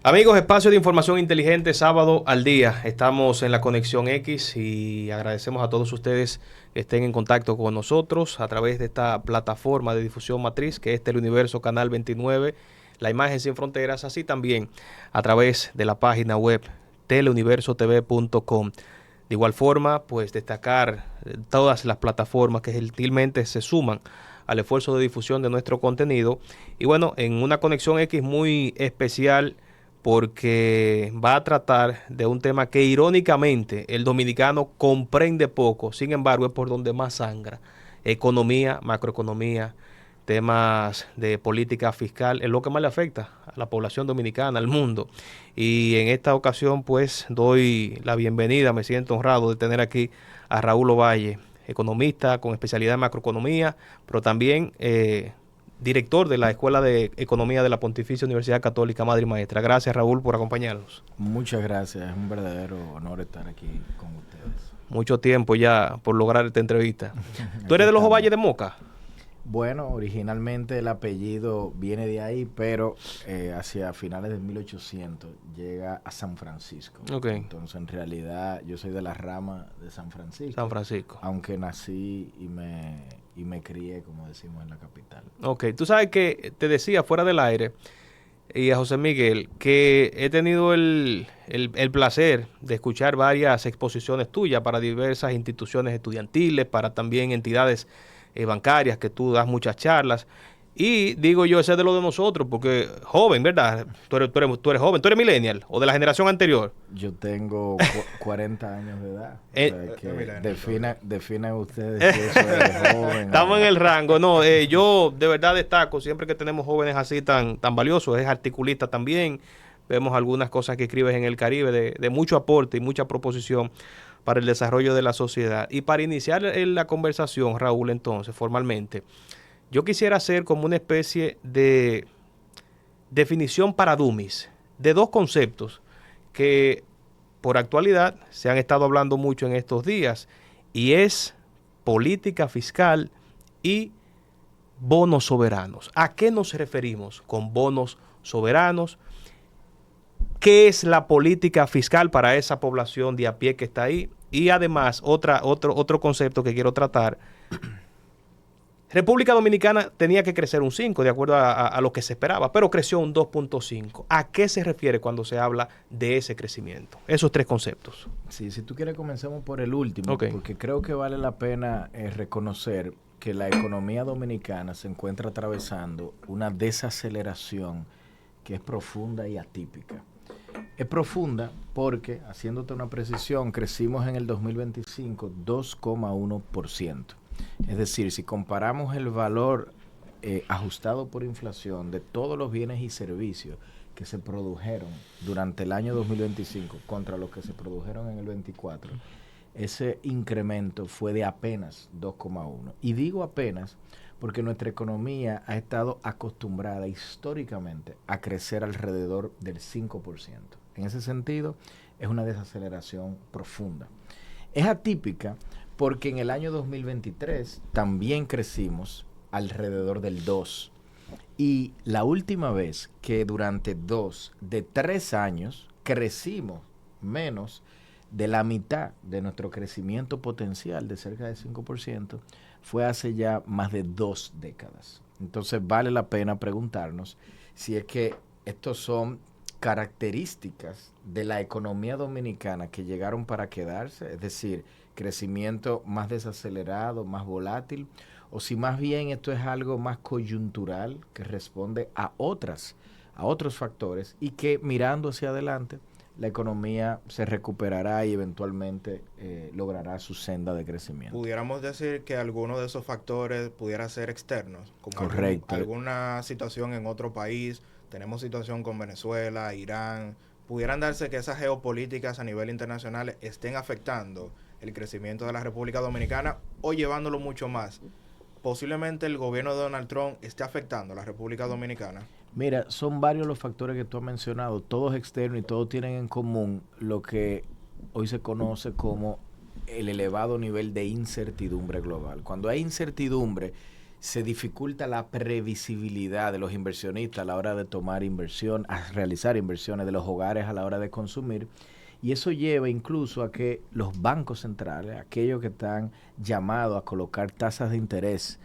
Amigos, espacio de información inteligente, sábado al día. Estamos en la Conexión X y agradecemos a todos ustedes que estén en contacto con nosotros a través de esta plataforma de difusión matriz que es Teleuniverso Canal 29, La Imagen Sin Fronteras, así también a través de la página web teleuniversotv.com. De igual forma, pues destacar todas las plataformas que gentilmente se suman al esfuerzo de difusión de nuestro contenido. Y bueno, en una Conexión X muy especial, porque va a tratar de un tema que irónicamente el dominicano comprende poco, sin embargo es por donde más sangra. Economía, macroeconomía, temas de política fiscal, es lo que más le afecta a la población dominicana, al mundo. Y en esta ocasión pues doy la bienvenida, me siento honrado de tener aquí a Raúl Ovalle, economista con especialidad en macroeconomía, pero también director de la Escuela de Economía de la Pontificia Universidad Católica Madre y Maestra. Gracias, Raúl, por acompañarnos. Muchas gracias, es un verdadero honor estar aquí con ustedes. Mucho tiempo ya por lograr esta entrevista. ¿Tú eres de los Ovalle de Moca? Bueno, originalmente el apellido viene de ahí, pero hacia finales de 1800 llega a San Francisco. Okay. Entonces, en realidad, yo soy de la rama de San Francisco. San Francisco. Aunque nací y me crié, como decimos, en la capital. Ok, tú sabes que te decía fuera del aire, y a José Miguel, que he tenido el placer de escuchar varias exposiciones tuyas para diversas instituciones estudiantiles, para también entidades bancarias, que tú das muchas charlas. Y digo yo, ese es de lo de nosotros, porque joven, ¿verdad? Tú eres joven, tú eres millennial o de la generación anterior. Yo tengo 40 años de edad. O sea, que defina ustedes si eso es joven. Estamos en el rango. No, yo de verdad destaco, siempre que tenemos jóvenes así tan valiosos, es articulista también. Vemos algunas cosas que escribes en el Caribe de mucho aporte y mucha proposición para el desarrollo de la sociedad. Y para iniciar la conversación, Raúl, entonces, formalmente, yo quisiera hacer como una especie de definición para dummies de dos conceptos que por actualidad se han estado hablando mucho en estos días, y es política fiscal y bonos soberanos. ¿A qué nos referimos con bonos soberanos? ¿Qué es la política fiscal para esa población de a pie que está ahí? Y además, otro concepto que quiero tratar. República Dominicana tenía que crecer un 5 de acuerdo a lo que se esperaba, pero creció un 2.5. ¿A qué se refiere cuando se habla de ese crecimiento? Esos tres conceptos. Sí, si tú quieres comencemos por el último, Okay. Porque creo que vale la pena reconocer que la economía dominicana se encuentra atravesando una desaceleración que es profunda y atípica. Es profunda porque, haciéndote una precisión, crecimos en el 2025 2,1%. Es decir, si comparamos el valor ajustado por inflación de todos los bienes y servicios que se produjeron durante el año 2025 contra los que se produjeron en el 24, ese incremento fue de apenas 2,1. Y digo apenas porque nuestra economía ha estado acostumbrada históricamente a crecer alrededor del 5%. En ese sentido, es una desaceleración profunda. Es atípica porque en el año 2023 también crecimos alrededor del 2%. Y la última vez que durante 2 de 3 años crecimos menos de la mitad de nuestro crecimiento potencial de cerca de 5%, fue hace ya más de 2 décadas. Entonces vale la pena preguntarnos si es que estos son características de la economía dominicana que llegaron para quedarse, es decir, crecimiento más desacelerado, más volátil, o si más bien esto es algo más coyuntural que responde a otros factores y que mirando hacia adelante la economía se recuperará y eventualmente logrará su senda de crecimiento. Pudiéramos decir que alguno de esos factores pudiera ser externos, como correcto, alguna situación en otro país. Tenemos situación con Venezuela, Irán. Pudieran darse que esas geopolíticas a nivel internacional estén afectando el crecimiento de la República Dominicana o llevándolo mucho más. Posiblemente el gobierno de Donald Trump esté afectando a la República Dominicana. Mira, son varios los factores que tú has mencionado, todos externos y todos tienen en común lo que hoy se conoce como el elevado nivel de incertidumbre global. Cuando hay incertidumbre, se dificulta la previsibilidad de los inversionistas a la hora de tomar inversión, a realizar inversiones de los hogares a la hora de consumir. Y eso lleva incluso a que los bancos centrales, aquellos que están llamados a colocar tasas de interés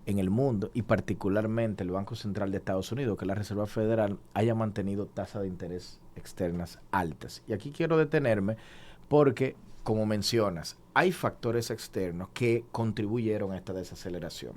en el mundo, y particularmente el Banco Central de Estados Unidos, que es la Reserva Federal, haya mantenido tasas de interés externas altas. Y aquí quiero detenerme porque, como mencionas, hay factores externos que contribuyeron a esta desaceleración.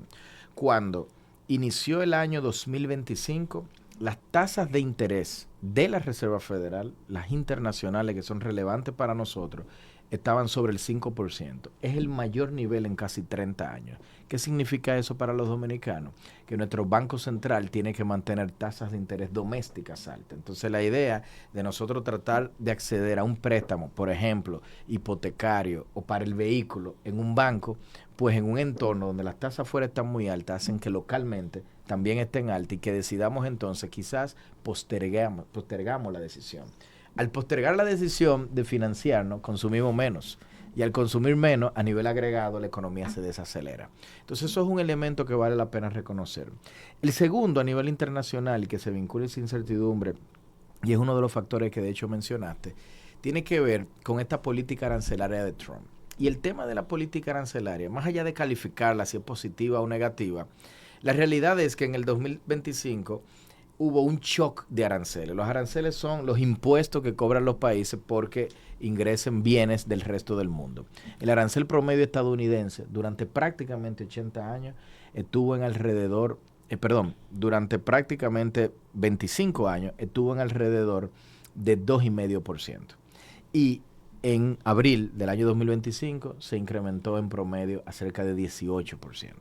Cuando inició el año 2025, las tasas de interés de la Reserva Federal, las internacionales que son relevantes para nosotros, estaban sobre el 5%. Es el mayor nivel en casi 30 años. ¿Qué significa eso para los dominicanos? Que nuestro Banco Central tiene que mantener tasas de interés domésticas altas. Entonces la idea de nosotros tratar de acceder a un préstamo, por ejemplo, hipotecario o para el vehículo en un banco, pues en un entorno donde las tasas afuera están muy altas, hacen que localmente también estén altas y que decidamos entonces quizás postergamos la decisión. Al postergar la decisión de financiarnos, consumimos menos. Y al consumir menos, a nivel agregado, la economía se desacelera. Entonces, eso es un elemento que vale la pena reconocer. El segundo, a nivel internacional, y que se vincula a esa incertidumbre, y es uno de los factores que de hecho mencionaste, tiene que ver con esta política arancelaria de Trump. Y el tema de la política arancelaria, más allá de calificarla si es positiva o negativa, la realidad es que en el 2025 hubo un shock de aranceles. Los aranceles son los impuestos que cobran los países porque ingresen bienes del resto del mundo. El arancel promedio estadounidense durante prácticamente 80 años estuvo en alrededor, durante prácticamente 25 años estuvo en alrededor de 2,5%. Y en abril del año 2025 se incrementó en promedio a cerca de 18%.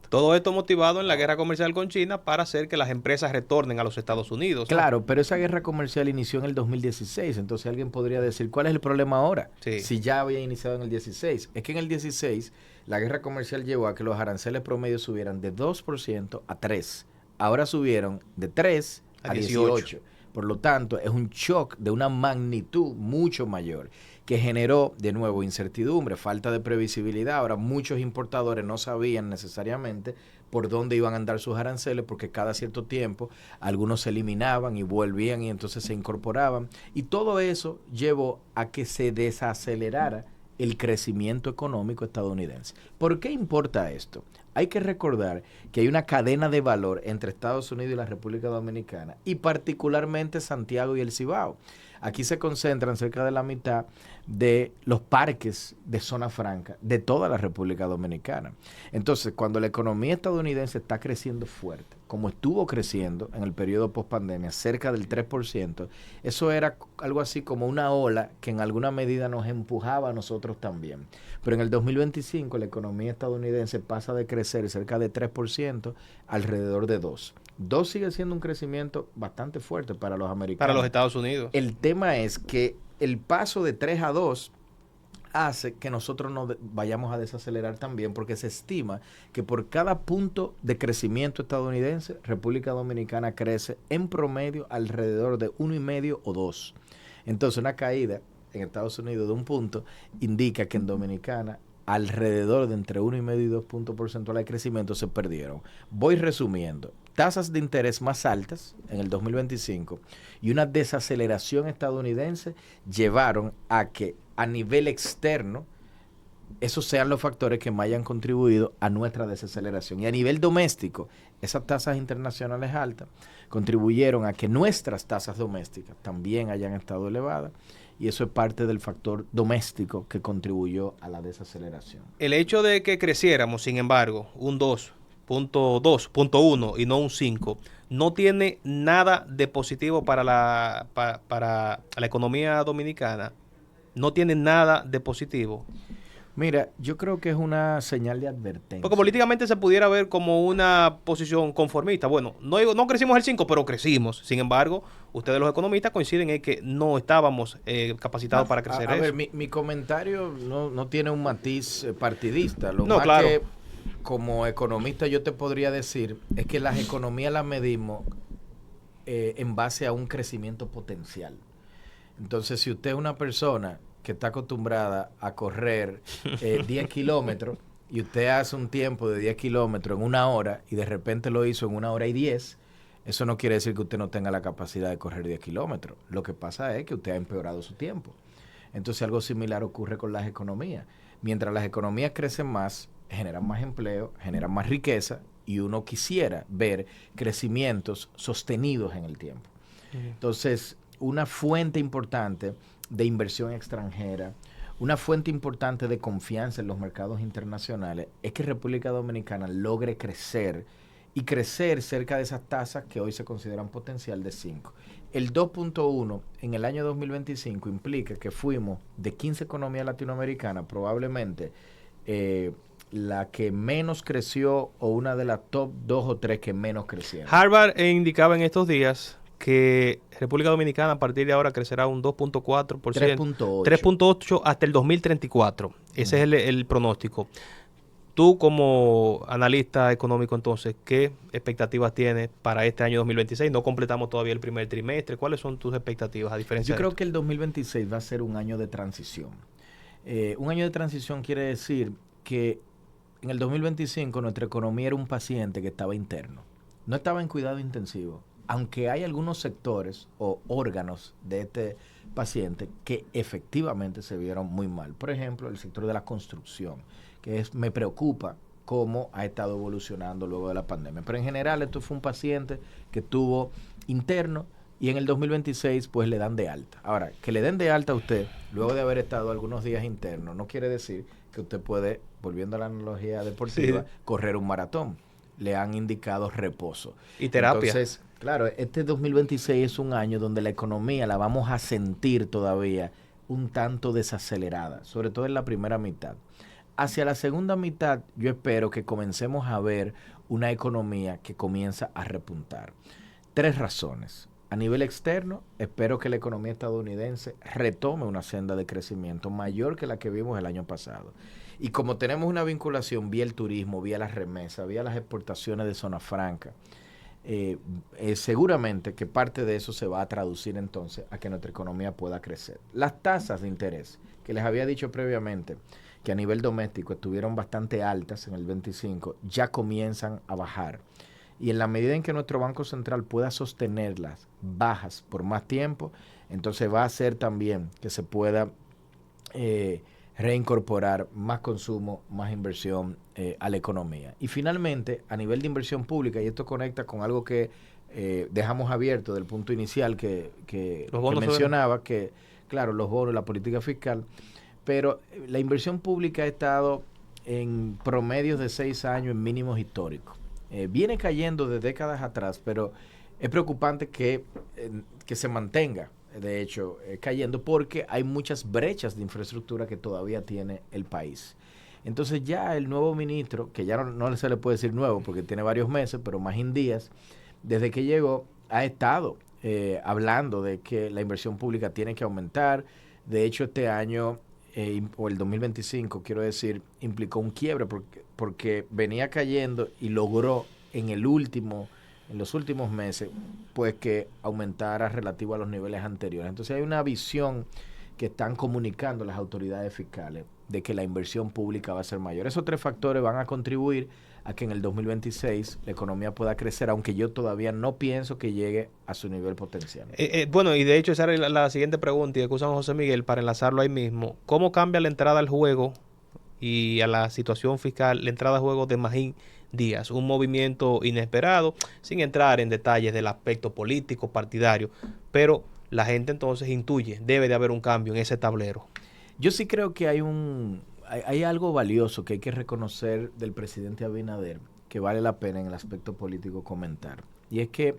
Todo esto motivado en la guerra comercial con China para hacer que las empresas retornen a los Estados Unidos, ¿no? Claro, pero esa guerra comercial inició en el 2016, entonces alguien podría decir, ¿cuál es el problema ahora? Sí. Si ya había iniciado en el 16. Es que en el 16 la guerra comercial llevó a que los aranceles promedios subieran de 2% a 3%. Ahora subieron de 3 a 18%. Por lo tanto, es un shock de una magnitud mucho mayor, que generó, de nuevo, incertidumbre, falta de previsibilidad. Ahora, muchos importadores no sabían necesariamente por dónde iban a andar sus aranceles, porque cada cierto tiempo algunos se eliminaban y volvían y entonces se incorporaban. Y todo eso llevó a que se desacelerara el crecimiento económico estadounidense. ¿Por qué importa esto? Hay que recordar que hay una cadena de valor entre Estados Unidos y la República Dominicana, y particularmente Santiago y el Cibao. Aquí se concentran cerca de la mitad de los parques de zona franca de toda la República Dominicana. Entonces, cuando la economía estadounidense está creciendo fuerte, como estuvo creciendo en el periodo post-pandemia, cerca del 3%, eso era algo así como una ola que en alguna medida nos empujaba a nosotros también. Pero en el 2025 la economía estadounidense pasa de crecer cerca de 3% alrededor de 2%. 2 sigue siendo un crecimiento bastante fuerte para los americanos. Para los Estados Unidos. El tema es que el paso de 3 a 2 hace que nosotros nos vayamos a desacelerar también, porque se estima que por cada punto de crecimiento estadounidense, República Dominicana crece en promedio alrededor de 1,5 o 2. Entonces, una caída en Estados Unidos de un punto indica que en Dominicana alrededor de entre 1,5 y 2 puntos porcentuales de crecimiento se perdieron. Voy resumiendo. Tasas de interés más altas en el 2025 y una desaceleración estadounidense llevaron a que a nivel externo esos sean los factores que más hayan contribuido a nuestra desaceleración. Y a nivel doméstico, esas tasas internacionales altas contribuyeron a que nuestras tasas domésticas también hayan estado elevadas, y eso es parte del factor doméstico que contribuyó a la desaceleración. El hecho de que creciéramos, sin embargo, un 2,1 y no un 5, no tiene nada de positivo para la economía dominicana. No tiene nada de positivo. Mira, yo creo que es una señal de advertencia. Porque políticamente se pudiera ver como una posición conformista. Bueno, no crecimos el 5, pero crecimos. Sin embargo, ustedes los economistas coinciden en que no estábamos capacitados para crecer eso. A ver, mi comentario no tiene un matiz partidista. Lo no, más claro. que como economista yo te podría decir es que las economías las medimos en base a un crecimiento potencial. Entonces, si usted es una persona que está acostumbrada a correr 10 kilómetros y usted hace un tiempo de 10 kilómetros en 1 hora y de repente lo hizo en 1 hora y 10, eso no quiere decir que usted no tenga la capacidad de correr 10 kilómetros. Lo que pasa es que usted ha empeorado su tiempo. Entonces algo similar ocurre con las economías. Mientras las economías crecen más, generan más empleo, generan más riqueza y uno quisiera ver crecimientos sostenidos en el tiempo. Entonces, una fuente importante de inversión extranjera, una fuente importante de confianza en los mercados internacionales es que República Dominicana logre crecer y crecer cerca de esas tasas que hoy se consideran potencial de 5. El 2.1 en el año 2025 implica que fuimos de 15 economías latinoamericanas, probablemente la que menos creció o una de las top 2 o 3 que menos crecieron. Harvard indicaba en estos días que República Dominicana a partir de ahora crecerá un 2.4%, 3.8 hasta el 2034. Ese es el pronóstico. Tú como analista económico, entonces, ¿qué expectativas tienes para este año 2026? No completamos todavía el primer trimestre. ¿Cuáles son tus expectativas a diferencia Yo de creo esto? que el 2026 va a ser un año de transición. Un año de transición quiere decir que en el 2025 nuestra economía era un paciente que estaba interno. No estaba en cuidado intensivo. Aunque hay algunos sectores o órganos de este paciente que efectivamente se vieron muy mal. Por ejemplo, el sector de la construcción, me preocupa cómo ha estado evolucionando luego de la pandemia. Pero en general esto fue un paciente que estuvo interno y en el 2026 pues le dan de alta. Ahora, que le den de alta a usted luego de haber estado algunos días interno no quiere decir que usted puede, volviendo a la analogía deportiva, correr un maratón. Le han indicado reposo. Y terapia. Entonces, claro, este 2026 es un año donde la economía la vamos a sentir todavía un tanto desacelerada, sobre todo en la primera mitad. Hacia la segunda mitad, yo espero que comencemos a ver una economía que comienza a repuntar. 3 razones. A nivel externo, espero que la economía estadounidense retome una senda de crecimiento mayor que la que vimos el año pasado. Y como tenemos una vinculación vía el turismo, vía las remesas, vía las exportaciones de zona franca, seguramente que parte de eso se va a traducir entonces a que nuestra economía pueda crecer. Las tasas de interés, que les había dicho previamente, que a nivel doméstico estuvieron bastante altas en el 25, ya comienzan a bajar. Y en la medida en que nuestro Banco Central pueda sostenerlas bajas por más tiempo, entonces va a hacer también que se pueda reincorporar más consumo, más inversión a la economía. Y finalmente, a nivel de inversión pública, y esto conecta con algo que dejamos abierto del punto inicial que mencionaba, que claro, los bonos, la política fiscal, pero la inversión pública ha estado en promedios de 6 años en mínimos históricos. Viene cayendo de décadas atrás, pero es preocupante que se mantenga, de hecho, cayendo porque hay muchas brechas de infraestructura que todavía tiene el país. Entonces ya el nuevo ministro, que ya no se le puede decir nuevo porque tiene varios meses, pero Magín Díaz, desde que llegó, ha estado hablando de que la inversión pública tiene que aumentar. De hecho, este año o el 2025, quiero decir, implicó un quiebre porque venía cayendo y logró en los últimos meses, pues que aumentara relativo a los niveles anteriores. Entonces hay una visión que están comunicando las autoridades fiscales de que la inversión pública va a ser mayor. Esos 3 factores van a contribuir a que en el 2026 la economía pueda crecer, aunque yo todavía no pienso que llegue a su nivel potencial. Bueno, y de hecho esa era la siguiente pregunta, y excusan a José Miguel para enlazarlo ahí mismo. ¿Cómo cambia la entrada al juego y a la situación fiscal, la entrada al juego de Magín Díaz? Un movimiento inesperado, sin entrar en detalles del aspecto político, partidario, pero la gente entonces intuye, debe de haber un cambio en ese tablero. Yo sí creo que hay algo valioso que hay que reconocer del presidente Abinader, que vale la pena en el aspecto político comentar. Y es que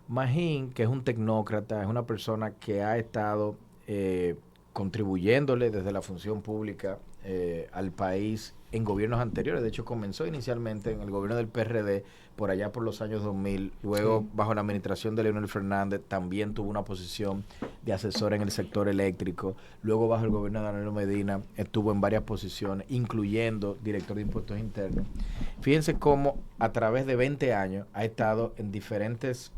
Magín, que es un tecnócrata, es una persona que ha estado contribuyéndole desde la función pública al país en gobiernos anteriores. De hecho, comenzó inicialmente en el gobierno del PRD, por allá por los años 2000. Luego, bajo la administración de Leonel Fernández, también tuvo una posición de asesor en el sector eléctrico. Luego, bajo el gobierno de Danilo Medina, estuvo en varias posiciones, incluyendo director de impuestos internos. Fíjense cómo a través de 20 años ha estado en diferentes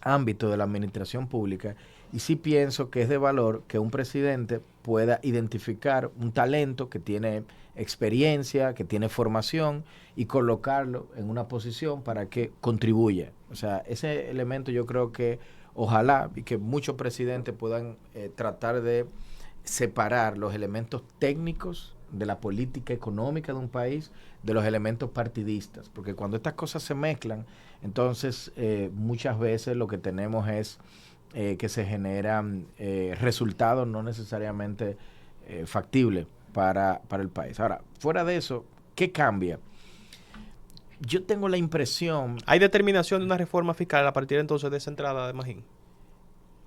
ámbitos de la administración pública, y sí pienso que es de valor que un presidente pueda identificar un talento que tiene experiencia, que tiene formación, y colocarlo en una posición para que contribuya. O sea, ese elemento yo creo que ojalá y que muchos presidentes puedan tratar de separar los elementos técnicos de la política económica de un país de los elementos partidistas, porque cuando estas cosas se mezclan, entonces muchas veces lo que tenemos es que se generan resultados no necesariamente factibles para el país. Ahora, fuera de eso, ¿qué cambia? Yo tengo la impresión... ¿Hay determinación de una reforma fiscal a partir entonces de esa entrada de Magín?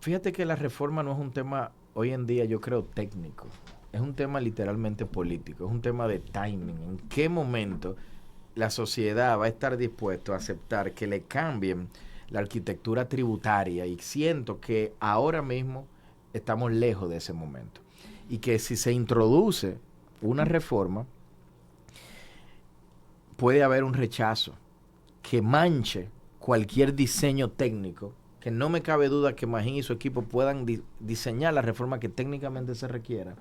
Fíjate que la reforma no es un tema hoy en día, yo creo, técnico. Es un tema literalmente político, es un tema de timing. ¿En qué momento la sociedad va a estar dispuesta a aceptar que le cambien la arquitectura tributaria? Y siento que ahora mismo estamos lejos de ese momento. Y que si se introduce una reforma, puede haber un rechazo que manche cualquier diseño técnico, que no me cabe duda que Magín y su equipo puedan diseñar la reforma que técnicamente se requiera,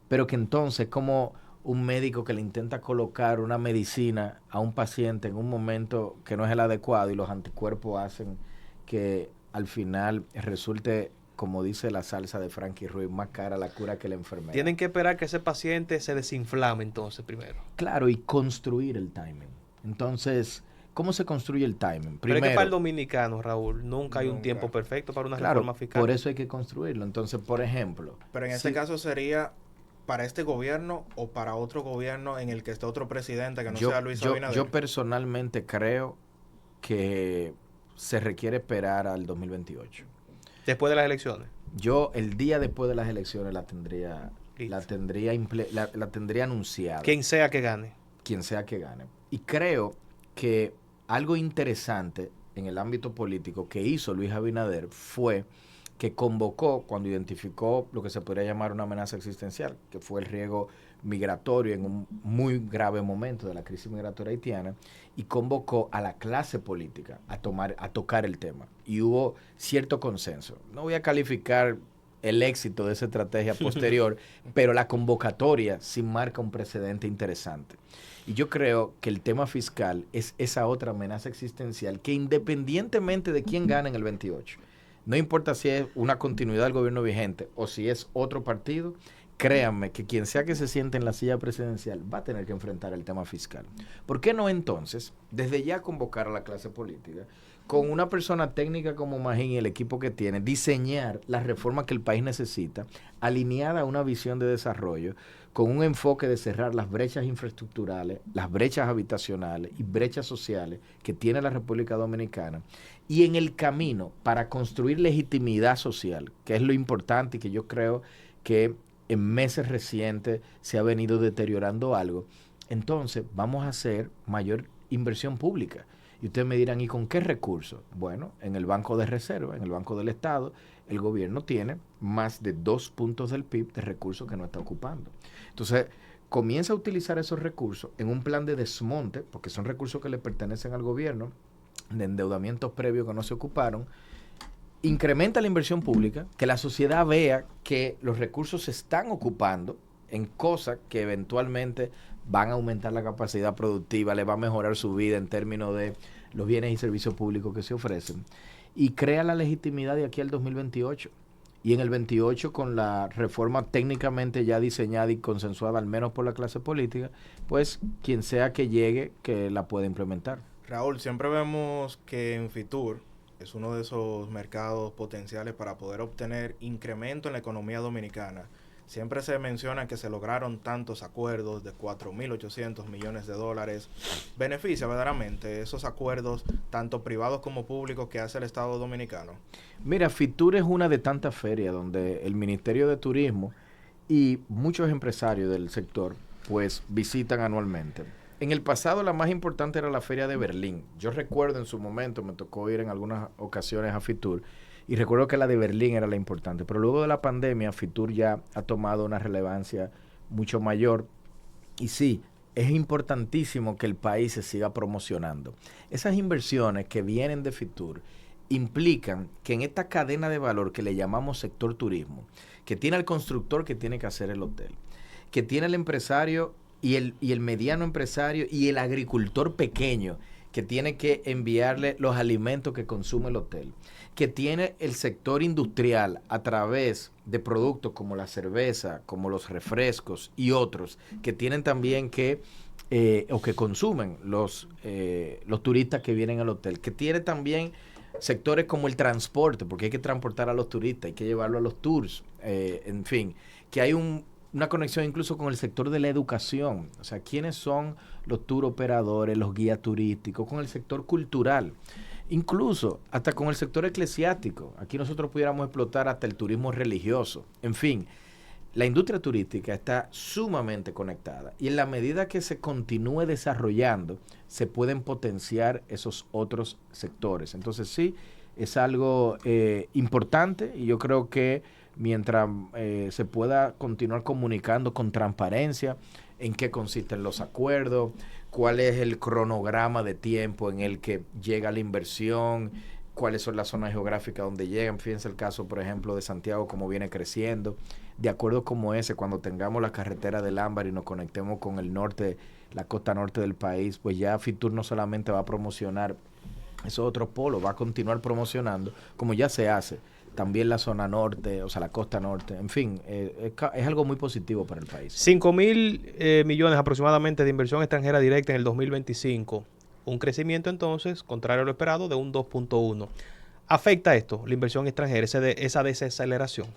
pero que entonces como un médico que le intenta colocar una medicina a un paciente en un momento que no es el adecuado y los anticuerpos hacen que al final resulte, como dice la salsa de Frankie Ruiz, más cara la cura que la enfermedad. Tienen que esperar que ese paciente se desinflame entonces primero. Claro, y construir el timing. Entonces, ¿cómo se construye el timing? Primero, pero es que para el dominicano, Raúl, nunca hay un tiempo perfecto para una reforma fiscal. Por eso hay que construirlo. Entonces, por ejemplo... Pero en este caso sería para este gobierno o para otro gobierno en el que esté otro presidente que no sea Luis Abinader. Yo personalmente creo que se requiere esperar al 2028. Después de las elecciones. Yo el día después de las elecciones la tendría anunciada. Quien sea que gane. Quien sea que gane. Y creo que algo interesante en el ámbito político que hizo Luis Abinader fue que convocó, cuando identificó lo que se podría llamar una amenaza existencial, que fue el riesgo migratorio en un muy grave momento de la crisis migratoria haitiana, y convocó a la clase política a tocar el tema. Y hubo cierto consenso. No voy a calificar el éxito de esa estrategia posterior, pero la convocatoria sí marca un precedente interesante. Y yo creo que el tema fiscal es esa otra amenaza existencial que independientemente de quién gane en el 28, no importa si es una continuidad del gobierno vigente o si es otro partido, créanme que quien sea que se siente en la silla presidencial va a tener que enfrentar el tema fiscal. ¿Por qué no entonces, desde ya convocar a la clase política, con una persona técnica como Magín y el equipo que tiene, diseñar la reforma que el país necesita, alineada a una visión de desarrollo, con un enfoque de cerrar las brechas infraestructurales, las brechas habitacionales y brechas sociales que tiene la República Dominicana, y en el camino para construir legitimidad social, que es lo importante y que yo creo que en meses recientes se ha venido deteriorando algo? Entonces vamos a hacer mayor inversión pública. Y ustedes me dirán, ¿y con qué recursos? Bueno, en el Banco de Reserva, en el Banco del Estado, el gobierno tiene más de 2 puntos del PIB de recursos que no está ocupando. Entonces, comienza a utilizar esos recursos en un plan de desmonte, porque son recursos que le pertenecen al gobierno, de endeudamientos previos que no se ocuparon. Incrementa la inversión pública, que la sociedad vea que los recursos se están ocupando en cosas que eventualmente van a aumentar la capacidad productiva, le va a mejorar su vida en términos de los bienes y servicios públicos que se ofrecen, y crea la legitimidad de aquí al 2028. Y en el 28, con la reforma técnicamente ya diseñada y consensuada, al menos por la clase política, pues quien sea que llegue, que la pueda implementar. Raúl, siempre vemos que en Fitur es uno de esos mercados potenciales para poder obtener incremento en la economía dominicana. Siempre se menciona que se lograron tantos acuerdos de 4.800 millones de dólares. ¿Beneficia verdaderamente esos acuerdos, tanto privados como públicos, que hace el Estado dominicano? Mira, Fitur es una de tantas ferias donde el Ministerio de Turismo y muchos empresarios del sector pues visitan anualmente. En el pasado la más importante era la Feria de Berlín. Yo recuerdo en su momento, me tocó ir en algunas ocasiones a Fitur, y recuerdo que la de Berlín era la importante, pero luego de la pandemia Fitur ya ha tomado una relevancia mucho mayor, y sí, es importantísimo que el país se siga promocionando. Esas inversiones que vienen de Fitur implican que en esta cadena de valor que le llamamos sector turismo, que tiene el constructor que tiene que hacer el hotel, que tiene el empresario y el mediano empresario y el agricultor pequeño que tiene que enviarle los alimentos que consume el hotel, que tiene el sector industrial a través de productos como la cerveza, como los refrescos y otros, que tienen también que, o que consumen los turistas que vienen al hotel, que tiene también sectores como el transporte, porque hay que transportar a los turistas, hay que llevarlo a los tours, en fin, que hay una conexión incluso con el sector de la educación, o sea, quiénes son los tour operadores, los guías turísticos, con el sector cultural, incluso hasta con el sector eclesiástico. Aquí nosotros pudiéramos explotar hasta el turismo religioso. En fin, la industria turística está sumamente conectada y en la medida que se continúe desarrollando, se pueden potenciar esos otros sectores. Entonces sí, es algo importante y yo creo que mientras se pueda continuar comunicando con transparencia en qué consisten los acuerdos, cuál es el cronograma de tiempo en el que llega la inversión, cuáles son las zonas geográficas donde llegan. Fíjense el caso, por ejemplo, de Santiago, cómo viene creciendo. De acuerdo como ese, cuando tengamos la carretera del Ámbar y nos conectemos con el norte, la costa norte del país, pues ya Fitur no solamente va a promocionar esos otros polos, va a continuar promocionando, como ya se hace, también la zona norte, o sea, la costa norte. En fin, es algo muy positivo para el país. 5.000 millones aproximadamente de inversión extranjera directa en el 2025. Un crecimiento entonces, contrario a lo esperado, de un 2.1. ¿Afecta esto, la inversión extranjera, esa desaceleración?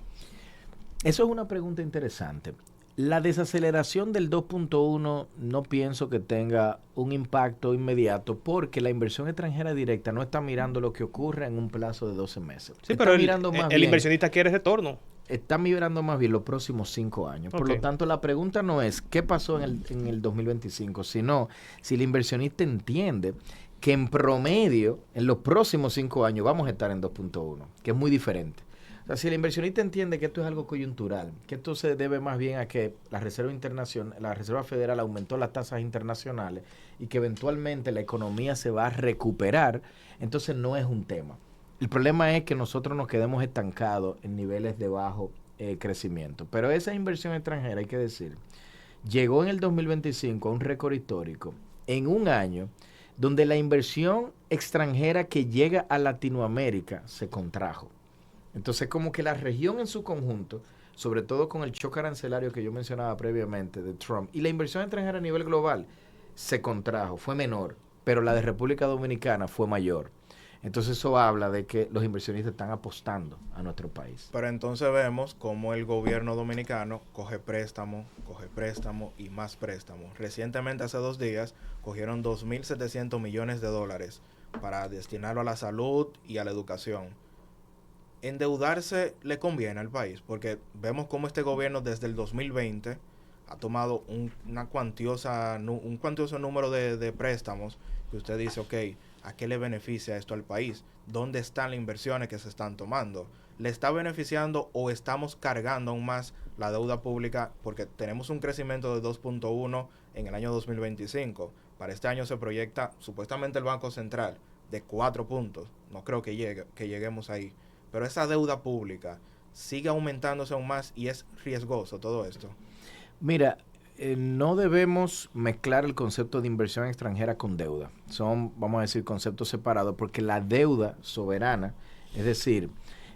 Eso es una pregunta interesante. La desaceleración del 2.1 no pienso que tenga un impacto inmediato porque la inversión extranjera directa no está mirando lo que ocurre en un plazo de 12 meses. Sí, está pero el inversionista quiere retorno. Está mirando más bien los próximos 5 años. Por lo tanto, la pregunta no es qué pasó en el 2025, sino si el inversionista entiende que en promedio, en los próximos 5 años, vamos a estar en 2.1, que es muy diferente. O sea, si el inversionista entiende que esto es algo coyuntural, que esto se debe más bien a que la Reserva Federal aumentó las tasas internacionales y que eventualmente la economía se va a recuperar, entonces no es un tema. El problema es que nosotros nos quedemos estancados en niveles de bajo crecimiento. Pero esa inversión extranjera, hay que decir, llegó en el 2025 a un récord histórico en un año donde la inversión extranjera que llega a Latinoamérica se contrajo. Entonces, como que la región en su conjunto, sobre todo con el choque arancelario que yo mencionaba previamente de Trump, y la inversión extranjera a nivel global se contrajo, fue menor, pero la de República Dominicana fue mayor. Entonces eso habla de que los inversionistas están apostando a nuestro país. Pero entonces vemos cómo el gobierno dominicano coge préstamo y más préstamos. Recientemente, hace 2 días, cogieron 2.700 millones de dólares para destinarlo a la salud y a la educación. Endeudarse le conviene al país, porque vemos cómo este gobierno desde el 2020 ha tomado un cuantioso número de préstamos que usted dice, ok, ¿a qué le beneficia esto al país? ¿Dónde están las inversiones que se están tomando? ¿Le está beneficiando o estamos cargando aún más la deuda pública? Porque tenemos un crecimiento de 2.1 en el año 2025. Para este año se proyecta supuestamente el Banco Central de 4 puntos. No creo que lleguemos ahí. Pero esa deuda pública sigue aumentándose aún más y es riesgoso todo esto. Mira, no debemos mezclar el concepto de inversión extranjera con deuda. Son, vamos a decir, conceptos separados porque la deuda soberana, es decir,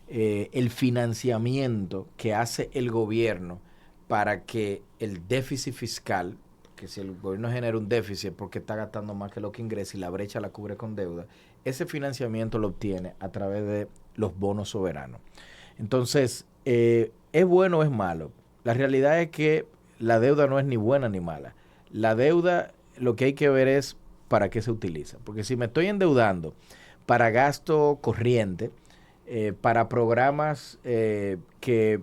el financiamiento que hace el gobierno para que el déficit fiscal, que si el gobierno genera un déficit es porque está gastando más que lo que ingresa y la brecha la cubre con deuda, ese financiamiento lo obtiene a través de los bonos soberanos. Entonces, ¿es bueno o es malo? La realidad es que la deuda no es ni buena ni mala. La deuda, lo que hay que ver es para qué se utiliza. Porque si me estoy endeudando para gasto corriente, para programas que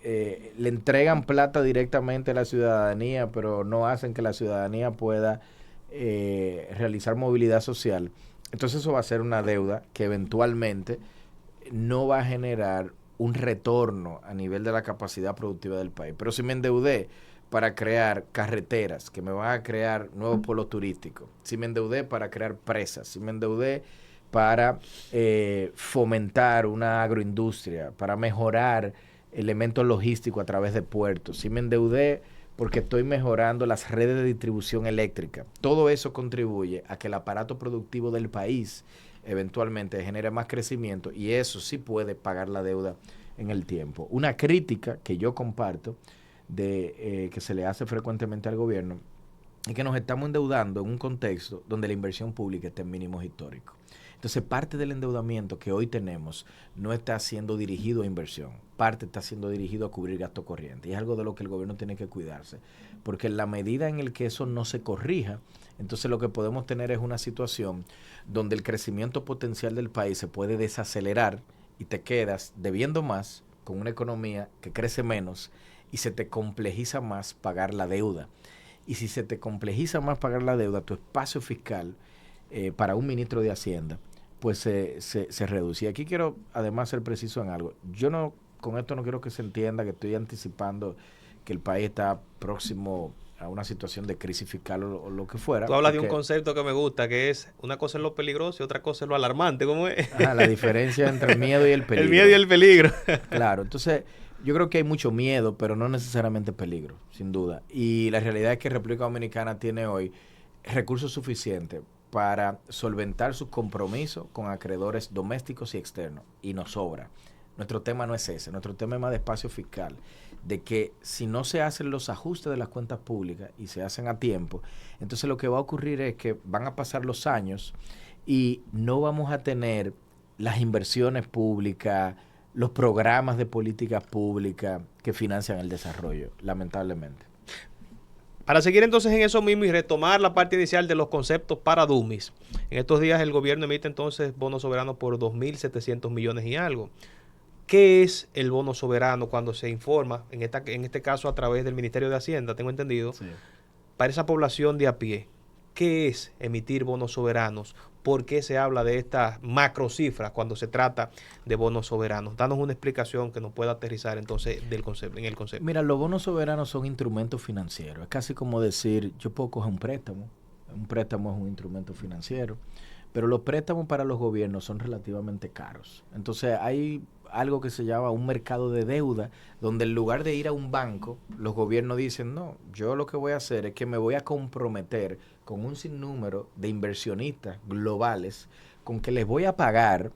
le entregan plata directamente a la ciudadanía, pero no hacen que la ciudadanía pueda realizar movilidad social, entonces eso va a ser una deuda que eventualmente no va a generar un retorno a nivel de la capacidad productiva del país. Pero si me endeudé para crear carreteras que me van a crear nuevos polos turísticos, si me endeudé para crear presas, si me endeudé para fomentar una agroindustria, para mejorar elementos logísticos a través de puertos, si me endeudé porque estoy mejorando las redes de distribución eléctrica. Todo eso contribuye a que el aparato productivo del país eventualmente genere más crecimiento y eso sí puede pagar la deuda en el tiempo. Una crítica que yo comparto que se le hace frecuentemente al gobierno es que nos estamos endeudando en un contexto donde la inversión pública está en mínimos históricos. Entonces, parte del endeudamiento que hoy tenemos no está siendo dirigido a inversión, parte está siendo dirigido a cubrir gasto corriente. Y es algo de lo que el gobierno tiene que cuidarse, porque en la medida en el que eso no se corrija, entonces lo que podemos tener es una situación donde el crecimiento potencial del país se puede desacelerar y te quedas debiendo más con una economía que crece menos y se te complejiza más pagar la deuda. Y si se te complejiza más pagar la deuda, tu espacio fiscal para un ministro de Hacienda, pues se reduce. Y aquí quiero además ser preciso en algo. Yo no, con esto no quiero que se entienda que estoy anticipando que el país está próximo a una situación de crisis fiscal o lo que fuera. Tú hablas de un concepto que me gusta, que es una cosa es lo peligroso y otra cosa es lo alarmante. ¿Cómo es? La diferencia entre el miedo y el peligro. El miedo y el peligro. Claro, entonces yo creo que hay mucho miedo, pero no necesariamente peligro, sin duda. Y la realidad es que República Dominicana tiene hoy recursos suficientes para solventar sus compromisos con acreedores domésticos y externos, y nos sobra. Nuestro tema no es ese, nuestro tema es más de espacio fiscal, de que si no se hacen los ajustes de las cuentas públicas y se hacen a tiempo, entonces lo que va a ocurrir es que van a pasar los años y no vamos a tener las inversiones públicas, los programas de política pública que financian el desarrollo, lamentablemente. Para seguir entonces en eso mismo y retomar la parte inicial de los conceptos para dummies. En estos días el gobierno emite entonces bonos soberanos por 2.700 millones y algo. ¿Qué es el bono soberano cuando se informa, en este caso a través del Ministerio de Hacienda, tengo entendido, Sí. para esa población de a pie? ¿Qué es emitir bonos soberanos? ¿Por qué se habla de estas macrocifras cuando se trata de bonos soberanos? Danos una explicación que nos pueda aterrizar entonces en el concepto. Mira, los bonos soberanos son instrumentos financieros. Es casi como decir, yo puedo coger un préstamo. Un préstamo es un instrumento financiero. Pero los préstamos para los gobiernos son relativamente caros. Entonces hay algo que se llama un mercado de deuda, donde en lugar de ir a un banco, los gobiernos dicen, no, yo lo que voy a hacer es que me voy a comprometer con un sinnúmero de inversionistas globales, con que les voy a pagar,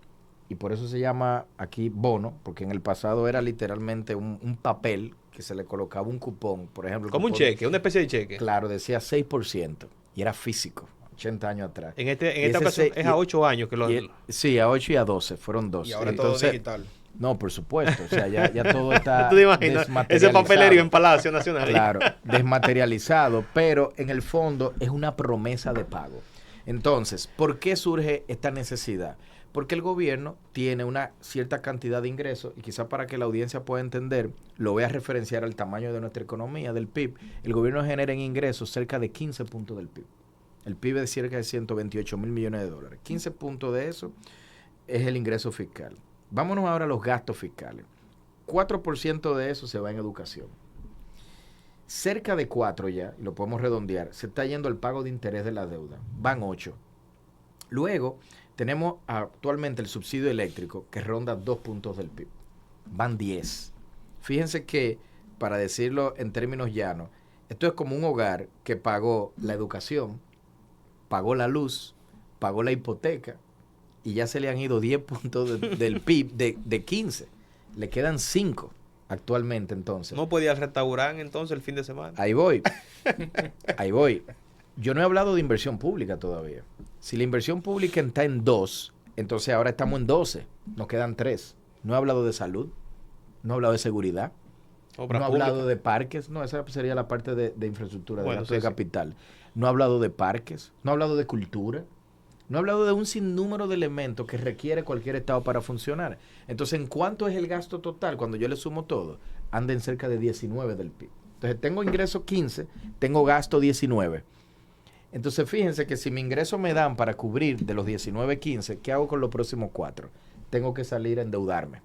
y por eso se llama aquí bono, porque en el pasado era literalmente un papel que se le colocaba un cupón, por ejemplo. Como un cheque, una especie de cheque. Claro, decía 6%, y era físico. 80 años atrás. En esta ocasión es a 8 años que lo... Sí, a 8 y a 12, fueron 2. Y ahora entonces, todo digital. No, por supuesto, o sea, ya todo está ¿Tú te imaginas ese papelerio en Palacio Nacional? Claro, desmaterializado, pero en el fondo es una promesa de pago. Entonces, ¿por qué surge esta necesidad? Porque el gobierno tiene una cierta cantidad de ingresos, y quizás para que la audiencia pueda entender, lo voy a referenciar al tamaño de nuestra economía, del PIB. El gobierno genera en ingresos cerca de 15 puntos del PIB. El PIB es cerca de 128 mil millones de dólares. 15 puntos de eso es el ingreso fiscal. Vámonos ahora a los gastos fiscales. 4% de eso se va en educación. Cerca de 4 ya, y lo podemos redondear, se está yendo al pago de interés de la deuda. Van 8. Luego tenemos actualmente el subsidio eléctrico que ronda 2 puntos del PIB. Van 10. Fíjense que, para decirlo en términos llanos, esto es como un hogar que pagó la educación, pagó la luz, pagó la hipoteca, y ya se le han ido 10 puntos del PIB de 15. Le quedan 5 actualmente, entonces. ¿No podía ir al restaurante entonces el fin de semana? Ahí voy. Ahí voy. Yo no he hablado de inversión pública todavía. Si la inversión pública está en 2, entonces ahora estamos en 12. Nos quedan 3. No he hablado de salud. No he hablado de seguridad. Obra no he pública. hablado de parques. No, esa sería la parte de infraestructura, de Bueno, gasto sí, de capital. No he hablado de parques. No he hablado de cultura. No he hablado de un sinnúmero de elementos que requiere cualquier Estado para funcionar. Entonces, ¿en cuánto es el gasto total? Cuando yo le sumo todo, anda en cerca de 19 del PIB. Entonces, tengo ingreso 15, tengo gasto 19. Entonces, fíjense que si mi ingreso me dan para cubrir de los 19, 15, ¿qué hago con los próximos 4? Tengo que salir a endeudarme.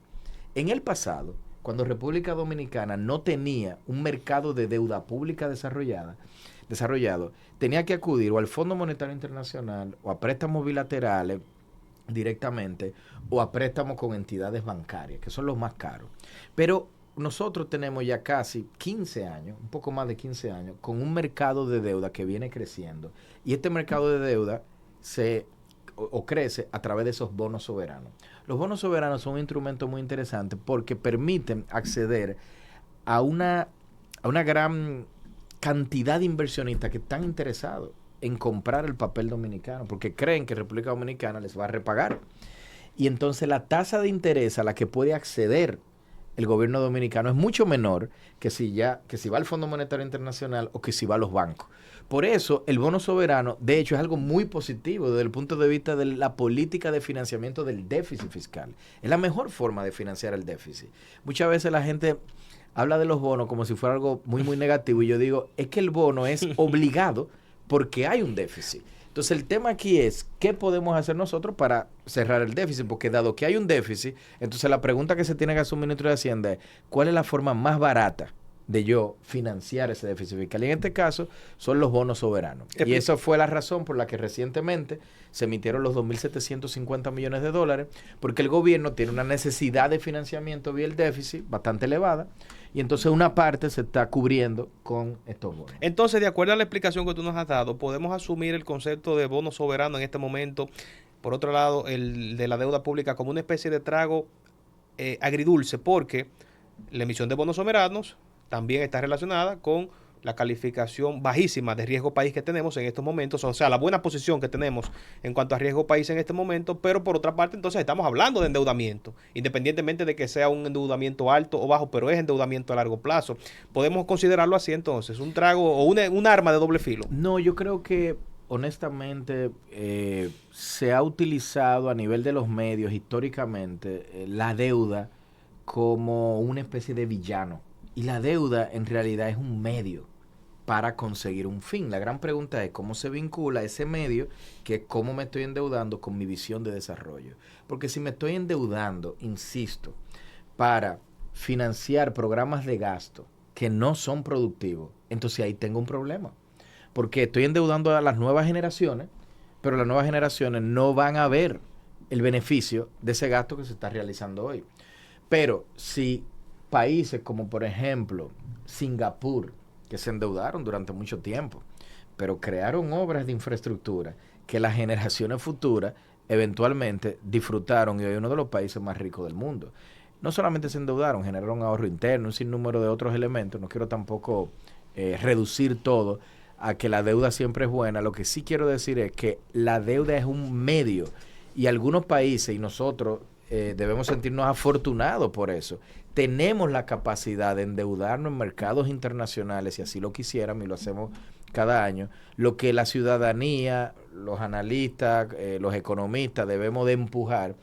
En el pasado, cuando República Dominicana no tenía un mercado de deuda pública desarrollado, tenía que acudir o al Fondo Monetario Internacional o a préstamos bilaterales directamente o a préstamos con entidades bancarias, que son los más caros. Pero nosotros tenemos ya casi 15 años, un poco más de 15 años, con un mercado de deuda que viene creciendo. Y este mercado de deuda crece a través de esos bonos soberanos. Los bonos soberanos son un instrumento muy interesante porque permiten acceder a una gran cantidad de inversionistas que están interesados en comprar el papel dominicano porque creen que República Dominicana les va a repagar. Y entonces la tasa de interés a la que puede acceder el gobierno dominicano es mucho menor que si va al Fondo Monetario Internacional o que si va a los bancos. Por eso, el bono soberano, de hecho, es algo muy positivo desde el punto de vista de la política de financiamiento del déficit fiscal. Es la mejor forma de financiar el déficit. Muchas veces la gente habla de los bonos como si fuera algo muy, muy negativo y yo digo, es que el bono es obligado porque hay un déficit. Entonces el tema aquí es, ¿qué podemos hacer nosotros para cerrar el déficit? Porque dado que hay un déficit, entonces la pregunta que se tiene que hacer un ministro de Hacienda es, ¿cuál es la forma más barata de yo financiar ese déficit fiscal? Y en este caso son los bonos soberanos. Y esa fue la razón por la que recientemente se emitieron los 2.750 millones de dólares, porque el gobierno tiene una necesidad de financiamiento vía el déficit bastante elevada, y entonces una parte se está cubriendo con estos bonos. Entonces, de acuerdo a la explicación que tú nos has dado, podemos asumir el concepto de bono soberano en este momento, por otro lado, el de la deuda pública como una especie de trago agridulce, porque la emisión de bonos soberanos también está relacionada con la calificación bajísima de riesgo país que tenemos en estos momentos, o sea, la buena posición que tenemos en cuanto a riesgo país en este momento, pero por otra parte, entonces estamos hablando de endeudamiento, independientemente de que sea un endeudamiento alto o bajo, pero es endeudamiento a largo plazo. ¿Podemos considerarlo así entonces? ¿Un trago o un arma de doble filo? No, yo creo que honestamente se ha utilizado a nivel de los medios históricamente la deuda como una especie de villano. Y la deuda en realidad es un medio para conseguir un fin. La gran pregunta es cómo se vincula ese medio, que es cómo me estoy endeudando con mi visión de desarrollo. Porque si me estoy endeudando, insisto, para financiar programas de gasto que no son productivos, entonces ahí tengo un problema. Porque estoy endeudando a las nuevas generaciones, pero las nuevas generaciones no van a ver el beneficio de ese gasto que se está realizando hoy. Pero si países como por ejemplo Singapur, que se endeudaron durante mucho tiempo, pero crearon obras de infraestructura que las generaciones futuras eventualmente disfrutaron y hoy es uno de los países más ricos del mundo. No solamente se endeudaron, generaron ahorro interno, un sinnúmero de otros elementos. No quiero tampoco reducir todo a que la deuda siempre es buena. Lo que sí quiero decir es que la deuda es un medio y algunos países y nosotros debemos sentirnos afortunados por eso. Tenemos la capacidad de endeudarnos en mercados internacionales, si así lo quisiéramos, y lo hacemos cada año. Lo que la ciudadanía, los analistas, los economistas debemos de empujar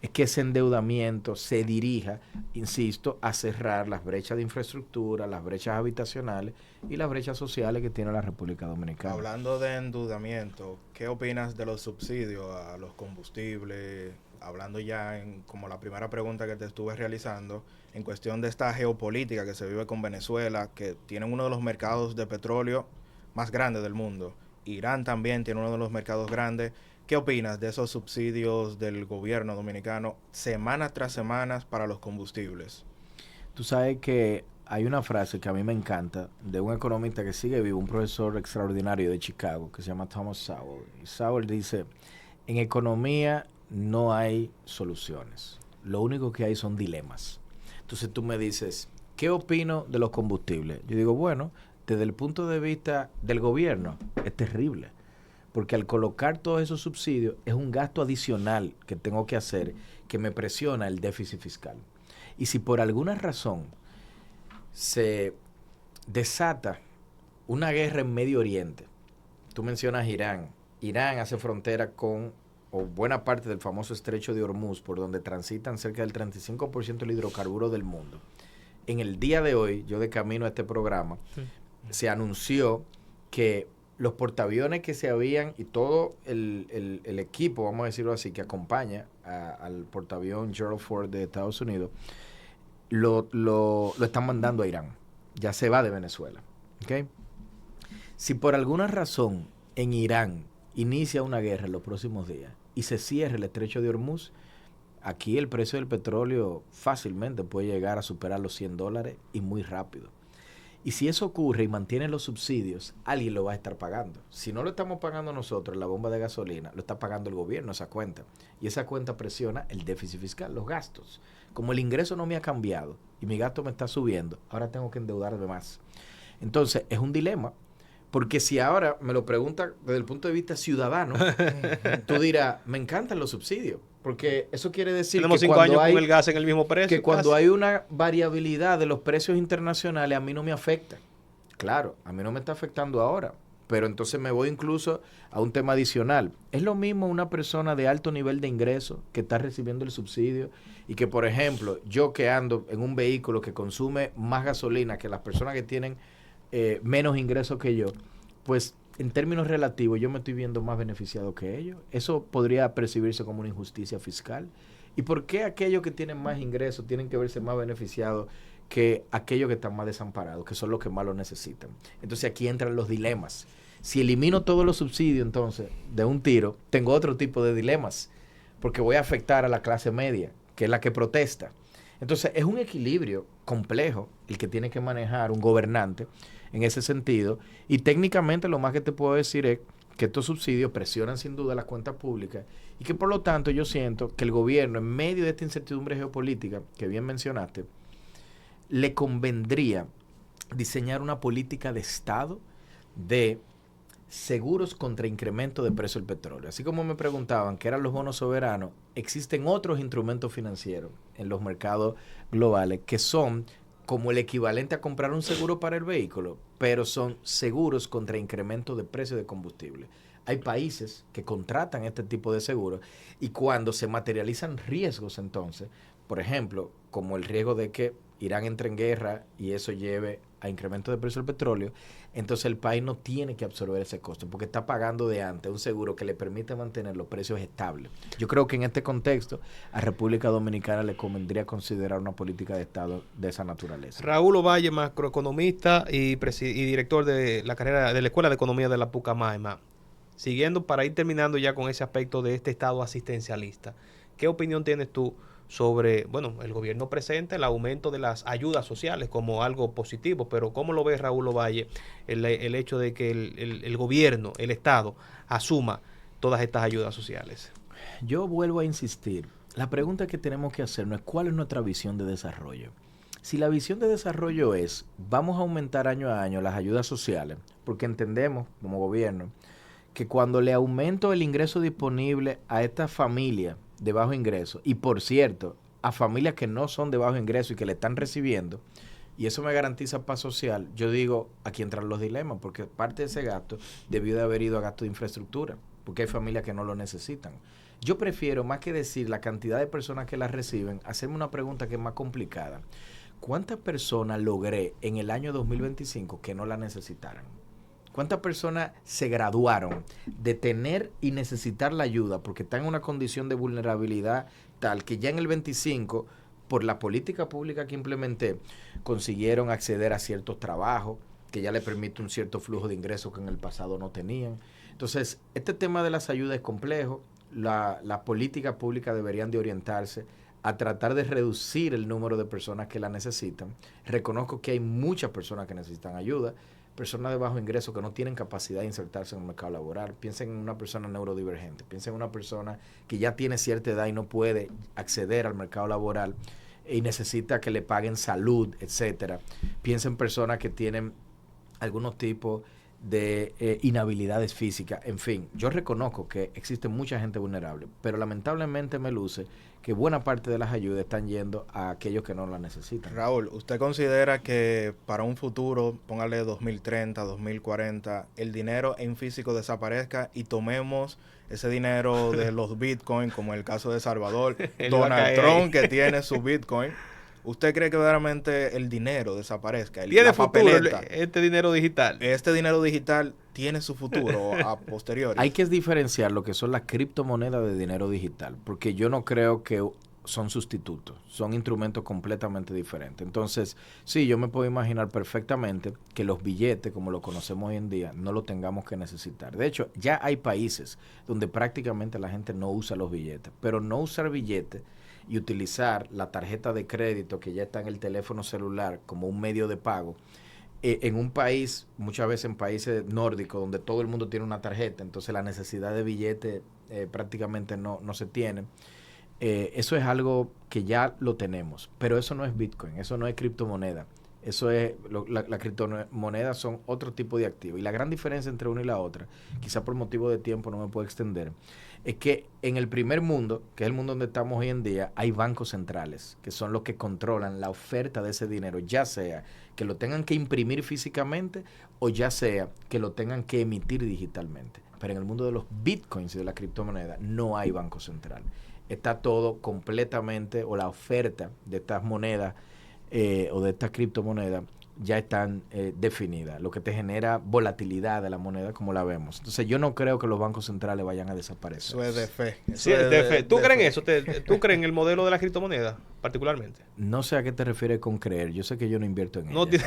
es que ese endeudamiento se dirija, insisto, a cerrar las brechas de infraestructura, las brechas habitacionales y las brechas sociales que tiene la República Dominicana. Hablando de endeudamiento, ¿qué opinas de los subsidios a los combustibles? Hablando ya como la primera pregunta que te estuve realizando, en cuestión de esta geopolítica que se vive con Venezuela, que tienen uno de los mercados de petróleo más grandes del mundo. Irán también tiene uno de los mercados grandes. ¿Qué opinas de esos subsidios del gobierno dominicano semana tras semana para los combustibles? Tú sabes que hay una frase que a mí me encanta de un economista que sigue vivo, un profesor extraordinario de Chicago, que se llama Thomas Sowell. Y Sowell dice, en economía no hay soluciones, lo único que hay son dilemas. Entonces tú me dices, ¿qué opino de los combustibles? Yo digo, bueno, desde el punto de vista del gobierno, es terrible. Porque al colocar todos esos subsidios es un gasto adicional que tengo que hacer que me presiona el déficit fiscal. Y si por alguna razón se desata una guerra en Medio Oriente, tú mencionas Irán. Irán hace frontera con, o buena parte del famoso estrecho de Hormuz, por donde transitan cerca del 35% del hidrocarburo del mundo. En el día de hoy, yo de camino a este programa, se anunció que los portaaviones que se habían y todo el equipo, vamos a decirlo así, que acompaña al portaavión Gerald Ford de Estados Unidos, lo están mandando a Irán. Ya se va de Venezuela. ¿Okay? Si por alguna razón en Irán inicia una guerra en los próximos días y se cierra el estrecho de Hormuz, aquí el precio del petróleo fácilmente puede llegar a superar los $100 y muy rápido. Y si eso ocurre y mantiene los subsidios, alguien lo va a estar pagando. Si no lo estamos pagando nosotros, la bomba de gasolina, lo está pagando el gobierno, esa cuenta. Y esa cuenta presiona el déficit fiscal, los gastos. Como el ingreso no me ha cambiado y mi gasto me está subiendo, ahora tengo que endeudarme más. Entonces, es un dilema. Porque si ahora me lo pregunta desde el punto de vista ciudadano, tú dirás, me encantan los subsidios. Porque eso quiere decir tenemos que 5 cuando años hay, con el gas en el mismo precio. que cuando casi. hay una variabilidad de los precios internacionales, a mí no me afecta. Claro, a mí no me está afectando ahora. Pero entonces me voy incluso a un tema adicional. Es lo mismo una persona de alto nivel de ingreso que está recibiendo el subsidio y que, por ejemplo, yo que ando en un vehículo que consume más gasolina que las personas que tienen menos ingresos que yo, pues en términos relativos yo me estoy viendo más beneficiado que ellos. Eso podría percibirse como una injusticia fiscal. ¿Y por qué aquellos que tienen más ingresos tienen que verse más beneficiados que aquellos que están más desamparados, que son los que más lo necesitan? Entonces aquí entran los dilemas. Si elimino todos los subsidios, entonces, de un tiro, tengo otro tipo de dilemas, porque voy a afectar a la clase media, que es la que protesta. Entonces es un equilibrio complejo el que tiene que manejar un gobernante en ese sentido, y técnicamente lo más que te puedo decir es que estos subsidios presionan sin duda las cuentas públicas y que por lo tanto yo siento que el gobierno, en medio de esta incertidumbre geopolítica que bien mencionaste, le convendría diseñar una política de Estado de seguros contra incremento de precio del petróleo. Así como me preguntaban qué eran los bonos soberanos, existen otros instrumentos financieros en los mercados globales que son como el equivalente a comprar un seguro para el vehículo, pero son seguros contra incremento de precio de combustible. Hay países que contratan este tipo de seguros y cuando se materializan riesgos entonces, por ejemplo, como el riesgo de que Irán entre en guerra y eso lleve a incremento de precio del petróleo, entonces el país no tiene que absorber ese costo porque está pagando de antes un seguro que le permite mantener los precios estables. Yo creo que en este contexto a República Dominicana le convendría considerar una política de Estado de esa naturaleza. Raúl Ovalle, macroeconomista y director de la carrera de la Escuela de Economía de la Pucamaima. Siguiendo para ir terminando ya con ese aspecto de este Estado asistencialista, ¿qué opinión tienes tú sobre, bueno, el gobierno presenta el aumento de las ayudas sociales como algo positivo, pero cómo lo ve Raúl Ovalle el hecho de que el gobierno, el Estado, asuma todas estas ayudas sociales? Yo vuelvo a insistir, la pregunta que tenemos que hacernos es ¿cuál es nuestra visión de desarrollo? Si la visión de desarrollo es, vamos a aumentar año a año las ayudas sociales, porque entendemos como gobierno que cuando le aumento el ingreso disponible a esta familia de bajo ingreso, y por cierto, a familias que no son de bajo ingreso y que le están recibiendo, y eso me garantiza paz social, yo digo, aquí entran los dilemas, porque parte de ese gasto debió de haber ido a gasto de infraestructura, porque hay familias que no lo necesitan. Yo prefiero, más que decir la cantidad de personas que las reciben, hacerme una pregunta que es más complicada. ¿Cuántas personas logré en el año 2025 que no la necesitaran? ¿Cuántas personas se graduaron de tener y necesitar la ayuda porque están en una condición de vulnerabilidad tal que ya en el 25, por la política pública que implementé, consiguieron acceder a ciertos trabajos que ya les permite un cierto flujo de ingresos que en el pasado no tenían? Entonces, este tema de las ayudas es complejo. Las políticas públicas deberían de orientarse a tratar de reducir el número de personas que la necesitan. Reconozco que hay muchas personas que necesitan ayuda, personas de bajo ingreso que no tienen capacidad de insertarse en el mercado laboral. Piensen en una persona neurodivergente, piensen en una persona que ya tiene cierta edad y no puede acceder al mercado laboral y necesita que le paguen salud, etcétera. Piensen en personas que tienen algunos tipos de inhabilidades físicas. En fin, yo reconozco que existe mucha gente vulnerable, pero lamentablemente me luce que buena parte de las ayudas están yendo a aquellos que no las necesitan. Raúl, ¿usted considera que para un futuro, póngale 2030, 2040, el dinero en físico desaparezca y tomemos ese dinero de los Bitcoin, como el caso de Salvador, Donald Trump que tiene su Bitcoin? ¿Usted cree que verdaderamente el dinero desaparezca? ¿Tiene futuro este dinero digital? Este dinero digital tiene su futuro a posteriori. Hay que diferenciar lo que son las criptomonedas de dinero digital, porque yo no creo que son sustitutos, son instrumentos completamente diferentes. Entonces, sí, yo me puedo imaginar perfectamente que los billetes, como lo conocemos hoy en día, no lo tengamos que necesitar. De hecho, ya hay países donde prácticamente la gente no usa los billetes, pero no usar billetes y utilizar la tarjeta de crédito que ya está en el teléfono celular como un medio de pago, en un país, muchas veces en países nórdicos, donde todo el mundo tiene una tarjeta, entonces la necesidad de billete prácticamente no se tiene. Eso es algo que ya lo tenemos, pero eso no es Bitcoin, eso no es criptomoneda. Eso es, las criptomonedas son otro tipo de activo. Y la gran diferencia entre una y la otra, quizá por motivo de tiempo no me puedo extender, es que en el primer mundo, que es el mundo donde estamos hoy en día, hay bancos centrales, que son los que controlan la oferta de ese dinero, ya sea que lo tengan que imprimir físicamente o ya sea que lo tengan que emitir digitalmente. Pero en el mundo de los bitcoins y de la criptomoneda no hay banco central. Está todo completamente, o la oferta de estas monedas o de estas criptomonedas ya están definidas, lo que te genera volatilidad de la moneda como la vemos. Entonces yo no creo que los bancos centrales vayan a desaparecer. Eso es de fe. Sí, de fe. ¿Tú crees en eso? ¿Tú crees en el modelo de la criptomoneda particularmente? No sé a qué te refieres con creer. Yo sé que yo no invierto en No, ella.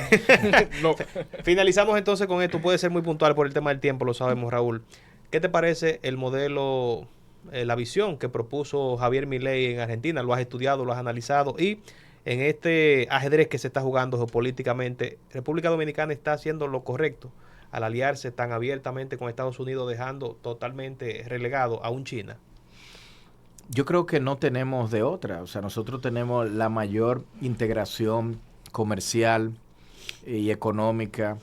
no. Finalizamos entonces con esto. Puede ser muy puntual por el tema del tiempo, lo sabemos, Raúl. ¿Qué te parece el modelo, la visión que propuso Javier Milei en Argentina? ¿Lo has estudiado, lo has analizado? Y en este ajedrez que se está jugando geopolíticamente, República Dominicana está haciendo lo correcto al aliarse tan abiertamente con Estados Unidos, dejando totalmente relegado a un China. Yo creo que no tenemos de otra. O sea, nosotros tenemos la mayor integración comercial y económica,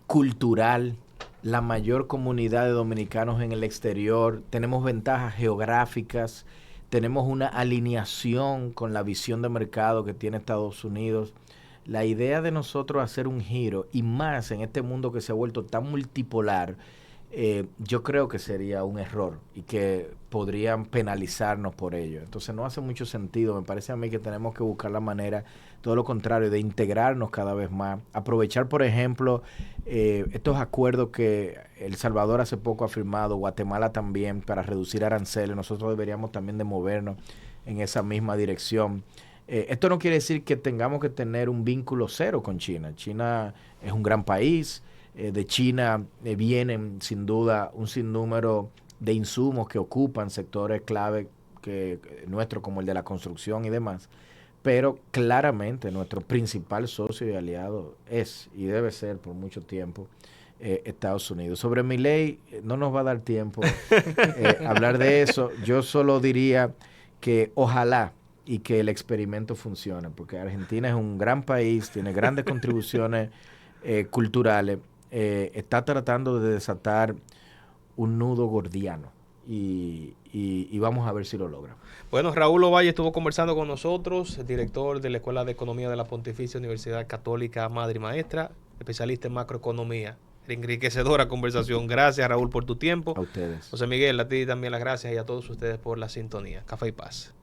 cultural, la mayor comunidad de dominicanos en el exterior, tenemos ventajas geográficas, tenemos una alineación con la visión de mercado que tiene Estados Unidos. La idea de nosotros hacer un giro, y más en este mundo que se ha vuelto tan multipolar, yo creo que sería un error y que podrían penalizarnos por ello. Entonces no hace mucho sentido. Me parece a mí que tenemos que buscar la manera, todo lo contrario, de integrarnos cada vez más. Aprovechar, por ejemplo, estos acuerdos que El Salvador hace poco ha firmado, Guatemala también, para reducir aranceles. Nosotros deberíamos también de movernos en esa misma dirección. Esto no quiere decir que tengamos que tener un vínculo cero con China. China es un gran país. De China vienen sin duda un sinnúmero de insumos que ocupan sectores clave nuestros, como el de la construcción y demás, pero claramente nuestro principal socio y aliado es y debe ser por mucho tiempo Estados Unidos. Sobre Milei no nos va a dar tiempo hablar de eso. Yo solo diría que ojalá y que el experimento funcione, porque Argentina es un gran país, tiene grandes contribuciones culturales, está tratando de desatar un nudo gordiano y vamos a ver si lo logra. Bueno, Raúl Ovalle estuvo conversando con nosotros, director de la Escuela de Economía de la Pontificia Universidad Católica Madre y Maestra, especialista en macroeconomía. Enriquecedora conversación. Gracias, Raúl, por tu tiempo. A ustedes. José Miguel, a ti también las gracias y a todos ustedes por la sintonía. Café y paz.